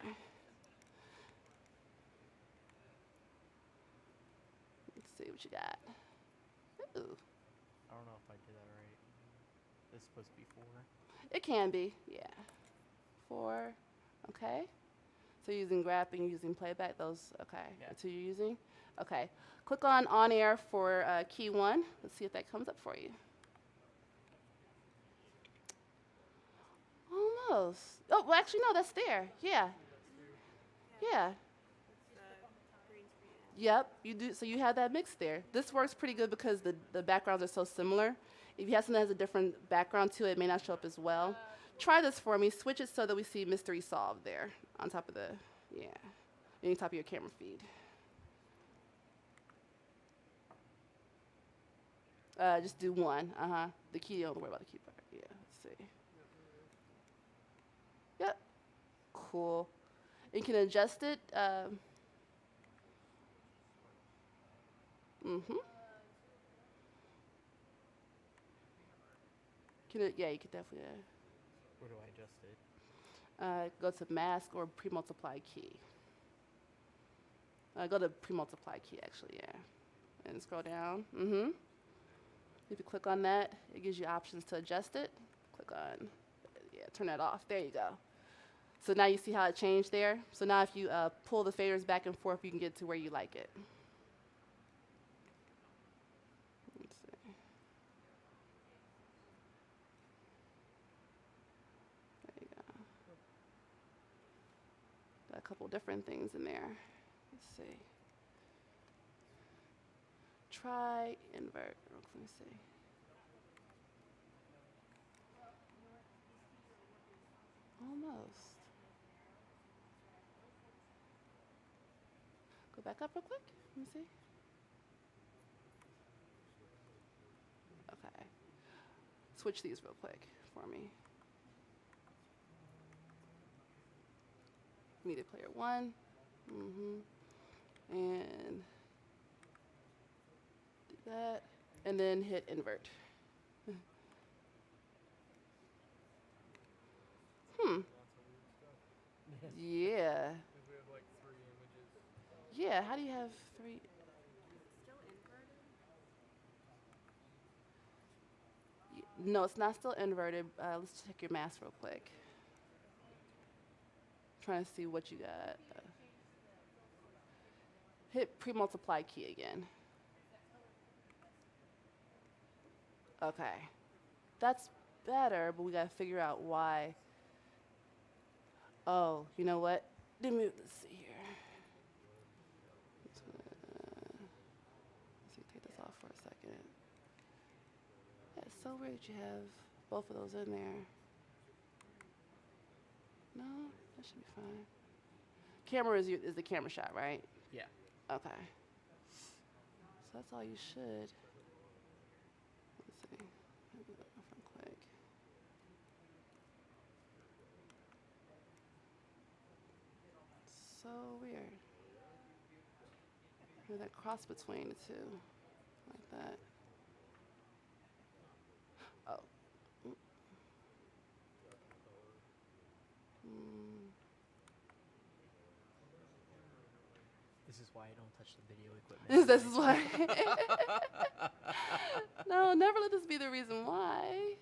Let's see what you got. Ooh. I don't know if I did that right. This is supposed to be 4. It can be, yeah. 4, okay. So you're using graph and you're using playback, those, okay. Yeah. That's who you're using? Okay. Click on air for key 1. Let's see if that comes up for you. Almost. Oh, well, actually, no, that's there. Yeah. Yeah. Yep, you do. So you have that mix there. This works pretty good because the backgrounds are so similar. If you have something that has a different background to it, it may not show up as well. Try this for me. Switch it so that we see mystery solved there on top of the, yeah, on top of your camera feed. Just do 1. The key, don't worry about the key part. Yeah, let's see. Yep. Cool. And you can adjust it. Yeah, you could definitely. Where do I adjust it? Go to mask or pre-multiply key. Go to pre-multiply key, actually, yeah. And scroll down. If you click on that, it gives you options to adjust it. Click on, yeah, turn that off. There you go. So now you see how it changed there? So now if you pull the faders back and forth, you can get to where you like it. Let's see. There you go. Got a couple different things in there. Let's see. Try invert. Let me see. Almost. Go back up real quick. Let me see. Okay. Switch these real quick for me. Media player 1. And do that. And then hit invert. Yeah. We have like 3 images. Yeah, how do you have 3? No, it's not still inverted. Let's check your mask real quick. Trying to see what you got. Hit pre-multiply key again. Okay. That's better, but we gotta figure out why. Oh, you know what? Let me see here. Let's see, take this off for a second. Yeah, it's so weird you have both of those in there. No, that should be fine. Camera is the camera shot, right? Yeah. Okay. So that's all you should. Let's see. I'll do that real quick. So weird. Hear that cross between the two, like that. Oh. This is why I don't touch the video equipment. This is why. No, never let this be the reason why.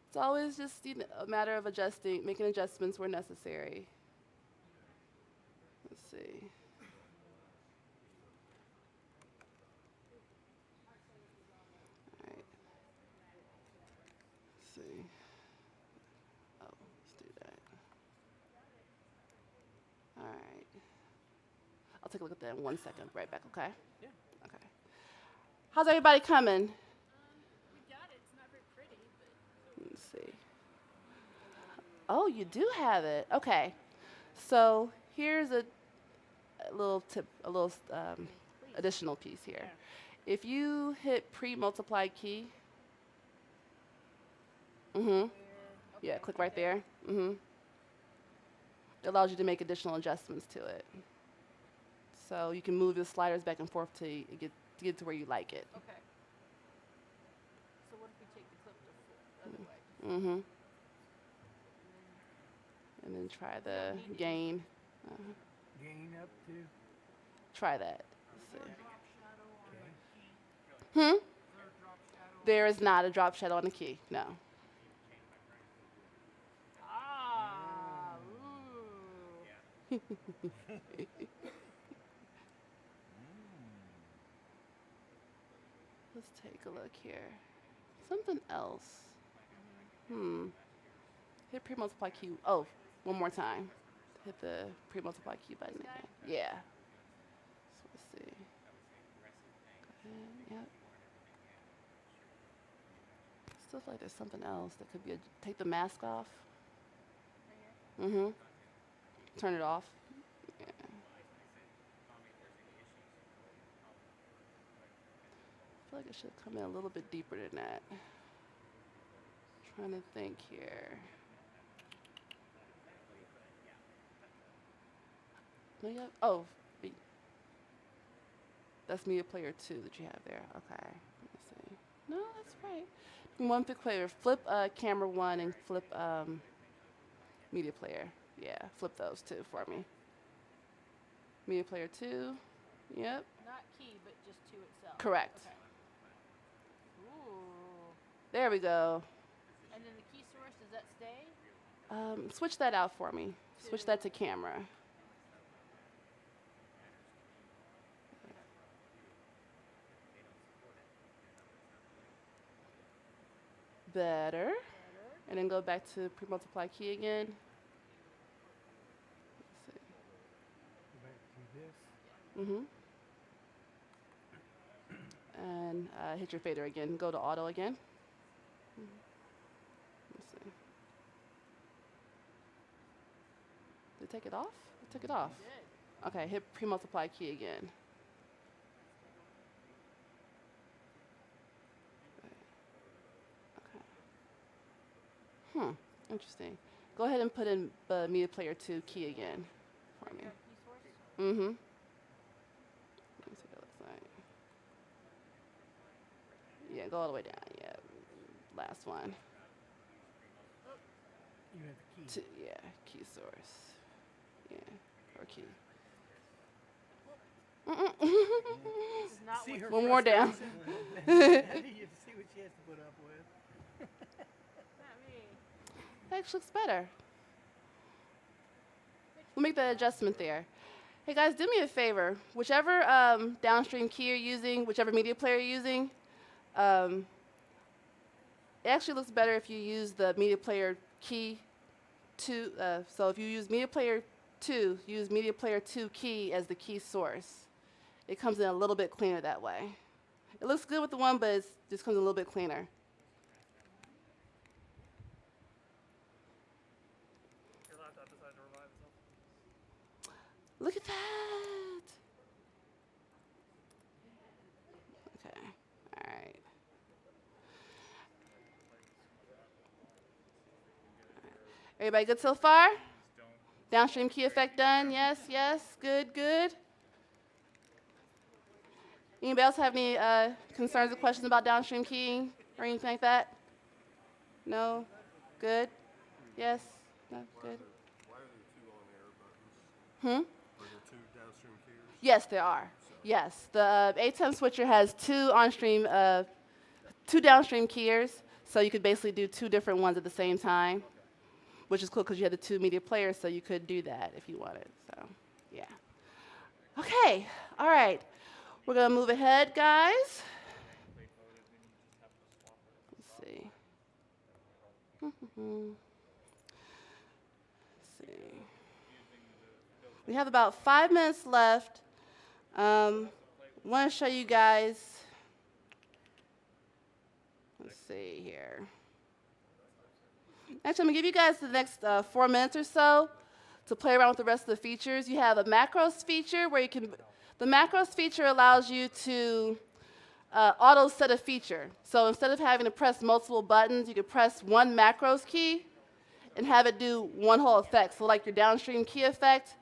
It's always just a matter of making adjustments where necessary. Let's see. All right. Let's see. Oh, let's do take a look at that in 1 second. Right back, okay? Yeah. Okay. How's everybody coming? We got it. It's not very pretty, but Let's see. Oh, you do have it. Okay. So here's a little tip, a little additional piece here. If you hit pre-multiply key, yeah, click right there. It allows you to make additional adjustments to it. So you can move the sliders back and forth to get to where you like it. okay. So what if we take the clip the other way? And then try the gain. Gain up to. Try that. Let's see. There is not a drop shadow on the key. No. Ah, ooh. Let's take a look here. Something else. Hit pre-multiply key. Oh, one more time. Hit the pre-multiply key button again. Yeah. So let's see. Go ahead. Yep. Still feel like there's something else that could be. Take the mask off. Turn it off. Yeah. I feel like it should come in a little bit deeper than that. Trying to think here. No, you have, oh, that's media player 2 that you have there. Okay. Let me see. No, that's right. One big player. Flip camera 1 and flip media player. Yeah, flip those 2 for me. Media player 2. Yep. Not key, but just to itself. Correct. Okay. Ooh. There we go. And then the key source, does that stay? Switch that out for me. Switch that to camera. Better. And then go back to pre-multiply key again. Let's see. Back to this. And hit your fader again. Go to auto again. Let's see. Did it take it off? It took it off. Okay, hit pre-multiply key again. Interesting. Go ahead and put in the media player 2 key again for me. Key source? Let me see what that looks like. Yeah, go all the way down. Yeah, last one. You have the key. Yeah, key source. Yeah, or key. This is not See what her One more down. frustration? You see what she has to put up with. not me. That actually looks better. We'll make that adjustment there. Hey guys, do me a favor. Whichever downstream key you're using, whichever media player you're using, it actually looks better if you use the media player key 2. So if you use media player 2, use media player 2 key as the key source. It comes in a little bit cleaner that way. It looks good with the one, but it just comes in a little bit cleaner. Your laptop decided to revive itself. Look at that. Okay, all right. Everybody good so far? Downstream key effect done? Yes, yes, good, good. Anybody else have any concerns or questions about downstream keying or anything like that? No? Good? Yes? No? Good? Why are there 2 on-air buttons? Are there 2 downstream keys? Yes, there are. Yes, the ATEM switcher has 2 on-stream, 2 downstream keyers, so you could basically do 2 different ones at the same time, which is cool because you had the 2 media players, so you could do that if you wanted. So, yeah. Okay. All right. We're gonna move ahead, guys. Let's see. Let's see. We have about 5 minutes left Want to show you guys. Let's see here. Actually, I'm gonna give you guys the next 4 minutes or so to play around with the rest of the features. You have a macros feature where you can. The macros feature allows you to auto set a feature. So instead of having to press multiple buttons, you can press one macros key and have it do one whole effect. So like your downstream key effect,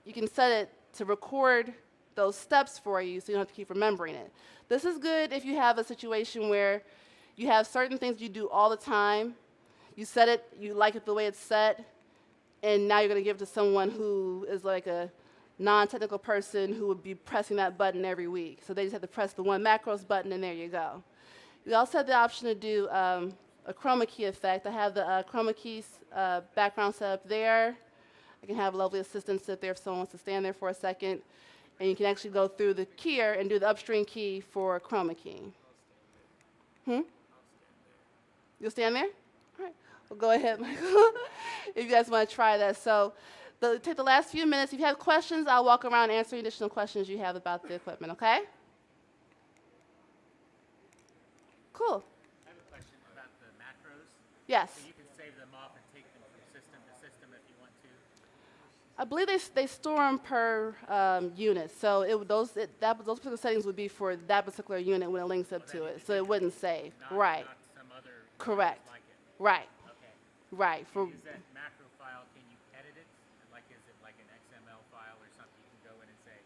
you can set it to record those steps for you so you don't have to keep remembering it. This is good if you have a situation where you have certain things you do all the time. You set it, you like it the way it's set, and now you're going to give it to someone who is like a non-technical person who would be pressing that button every week. So they just have to press the one macros button, and there you go. You also have the option to do a chroma key effect. I have the chroma keys background set up there. I can have a lovely assistant sit there if someone wants to stand there for a second. And you can actually go through the keyer and do the upstream key for chroma key. You'll stand there? All right. Well, go ahead, Michael, if you guys want to try that. So take the last few minutes. If you have questions, I'll walk around and answer additional questions you have about the equipment, okay? Cool. I have a question about the macros. Yes. So you can save them off and take them from system to system if you want to. I believe they store them per unit. So those particular settings would be for that particular unit when it links up to it. So it wouldn't save. Right. Not some other Correct. like it. Right. Okay. Right. For Use that macro file. Can you edit it? Like, is it like an XML file or something? You can go in and say,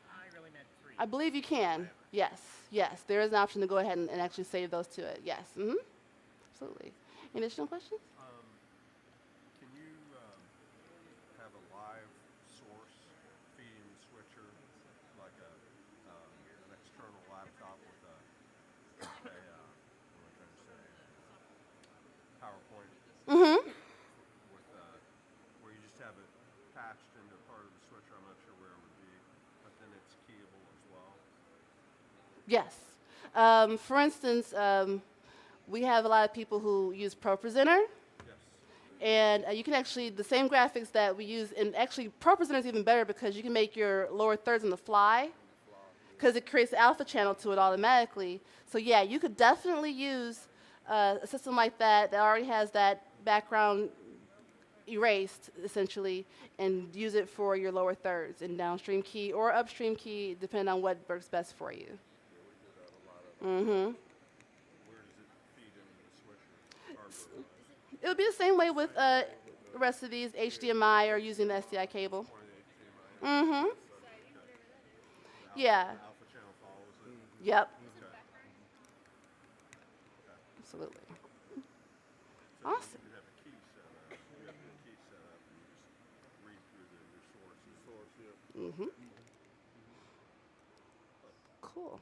I really meant 3. I believe you can. Yes. Yes. There is an option to go ahead and actually save those to it. Yes. Absolutely. Any additional questions? Can you have a live source feeding the switcher, like an external laptop with what am I trying to say? PowerPoint with where you just have it patched into part of the switcher. I'm not sure where it would be, but then it's keyable as well. Yes. For instance, we have a lot of people who use ProPresenter. Yes. And you can actually, the same graphics that we use, and actually ProPresenter is even better because you can make your lower thirds on the fly because it creates the alpha channel to it automatically. So yeah, you could definitely use a system like that that already has that background erased, essentially, and use it for your lower thirds in downstream key or upstream key, depending on what works best for you. Where does it feed into the switcher? Hardware. It would be the same way with the rest of these HDMI or using the SDI cable. Yeah. Alpha channel follows it. Yep. Okay. Absolutely. So Awesome. you have a key set up. You have the key set up, and you just read through your sources. Cool.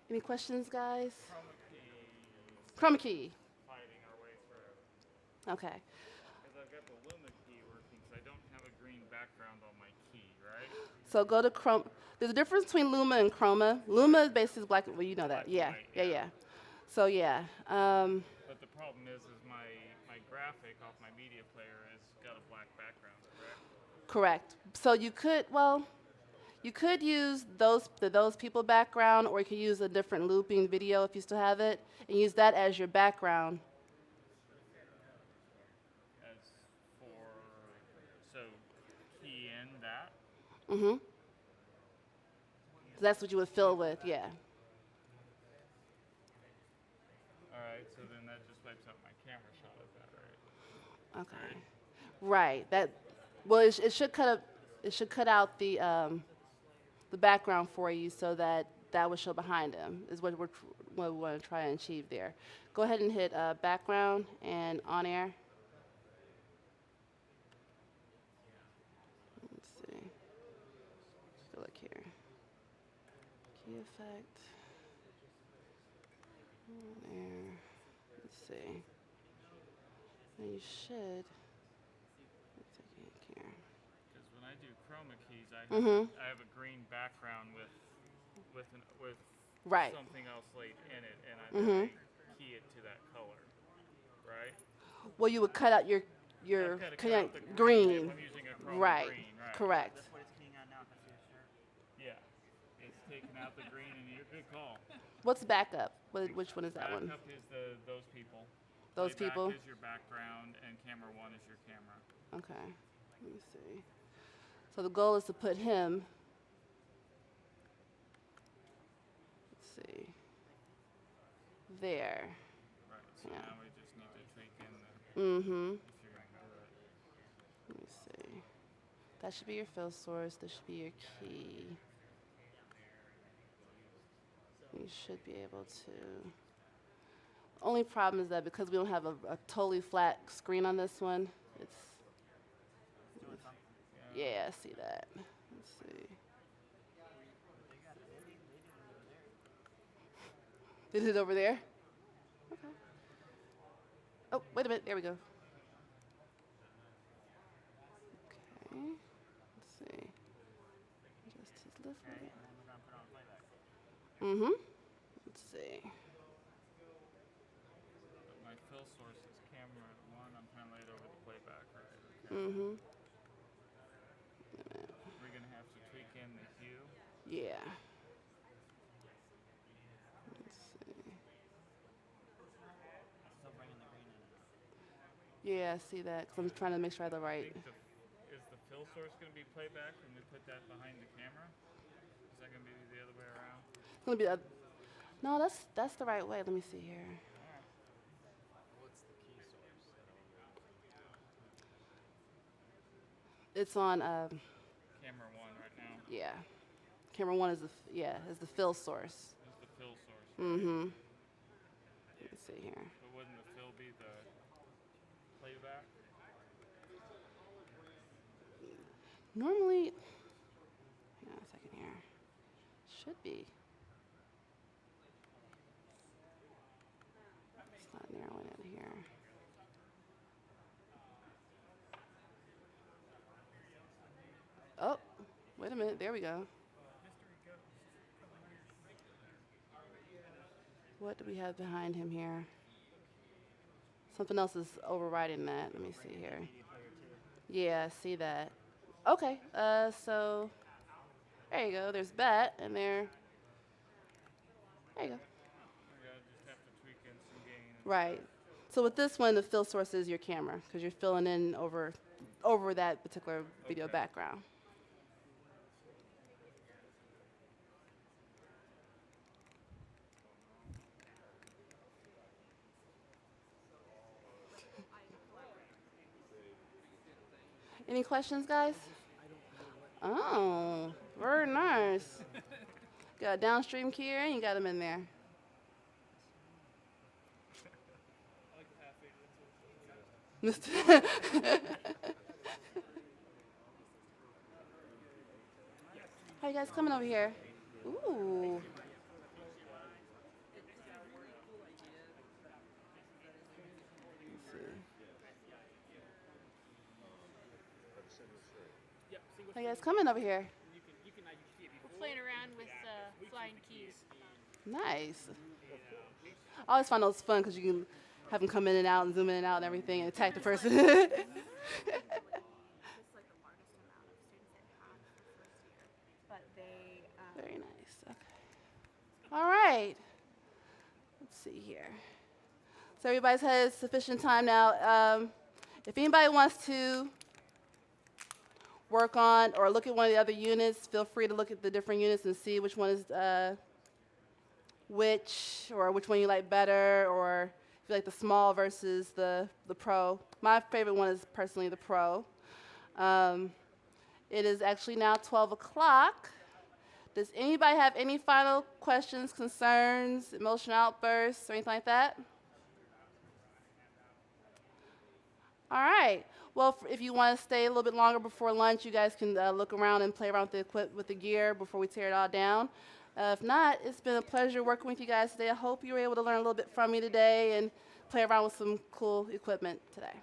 Any questions, guys? Chroma key. Fighting our way through. Okay. Because I've got the Luma key working, so I don't have a green background on my key, right? So go to Chroma. There's a difference between Luma and Chroma. Luma is basically black. Well, you know that. Black and Yeah. white, Yeah. yeah. Yeah. So yeah. But the problem is my graphic off my media player has got a black background, correct? Correct. So you could use those people background, or you could use a different looping video if you still have it, and use that as your background. As for, so key in that. So that's what you would fill with, yeah. All right, so then that just wipes out my camera shot of that, right? Okay. Right. That. Well, it should cut out the background for you so that would show behind him. Is what we want to try and achieve there. Go ahead and hit background and on air. Let's see. Let's look here. Key effect. On air. Let's see. Now you should. Let's take a look here. Because when I do chroma keys, Mm-hmm. I have a green background with Right. something else late in it, and I Mm-hmm. key it to that color, right? Well, you would cut out your your I've got to cut connect out the green. if I'm using a chrome Right. green, right? Correct. That's what it's keying on now. Can I see his shirt? Yeah. It's taking out the green, and you're good call. What's backup? Which one is that one? Backup is those people. Those Playback people? is your background, and camera 1 is your camera. Okay. Let me see. So the goal is to put him. Let's see. There. Right. So Yeah. now we just need to tweak in the Mm-hmm. if you're gonna do it. Let me see. That should be your fill source. This should be your key. You should be able to. Only problem is that because we don't have a totally flat screen on this one, it's. Yeah, I see that. Let's see. Is it over there? Okay. Oh, wait a minute. There we go. Okay. Let's see. Just his left Okay, leg. and then we're gonna put on playback. Mm-hmm. Let's see. But my fill source is camera 1. I'm trying to lay it over the playback, right? Okay. Mm-hmm. We're gonna have to tweak in the hue. Yeah. Let's see. Still bringing the green in. Yeah, I see that because I'm trying to make sure I have the I right. think is the fill source gonna be playback when we put that behind the camera? Is that gonna be the other way around? It's gonna be a. No, that's the right way. Let me see here. What's the key source? It's on. Camera 1 right now Yeah. Camera 1 is is the fill source. is the fill source. Mm-hmm. Let me see here. But wouldn't the fill be the playback? Normally, hang on a second here. Should be. It's not narrowing it here. Oh, wait a minute. There we go. What do we have behind him here? Something else is overriding that. Let me see here. Media player 2. Yeah, I see that. Okay, so there you go. There's bat, and there you go. We gotta just have to tweak in some gain. Right. So with this one, the fill source is your camera because you're filling in over that particular video Okay. background. Any questions, guys? Oh, very nice. Got a downstream key and you got them in there. Mr. How you guys coming over here? Ooh. How you guys coming over here? We're playing around with flying keys. Nice. I always find those fun because you can have them come in and out and zoom in and out and everything and attack the person. It's like the largest amount of students they've had for first year. But they Very nice. Okay. All right. Let's see here. So everybody's had sufficient time now. If anybody wants to work on or look at one of the other units, feel free to look at the different units and see which one is which one you like better, or if you like the small versus the Pro. My favorite one is personally the Pro. It is actually now 12 o'clock. Does anybody have any final questions, concerns, emotional outbursts, or anything like that? All right. Well, if you want to stay a little bit longer before lunch, you guys can look around and play around with the gear before we tear it all down. If not, it's been a pleasure working with you guys today. I hope you were able to learn a little bit from me today and play around with some cool equipment today.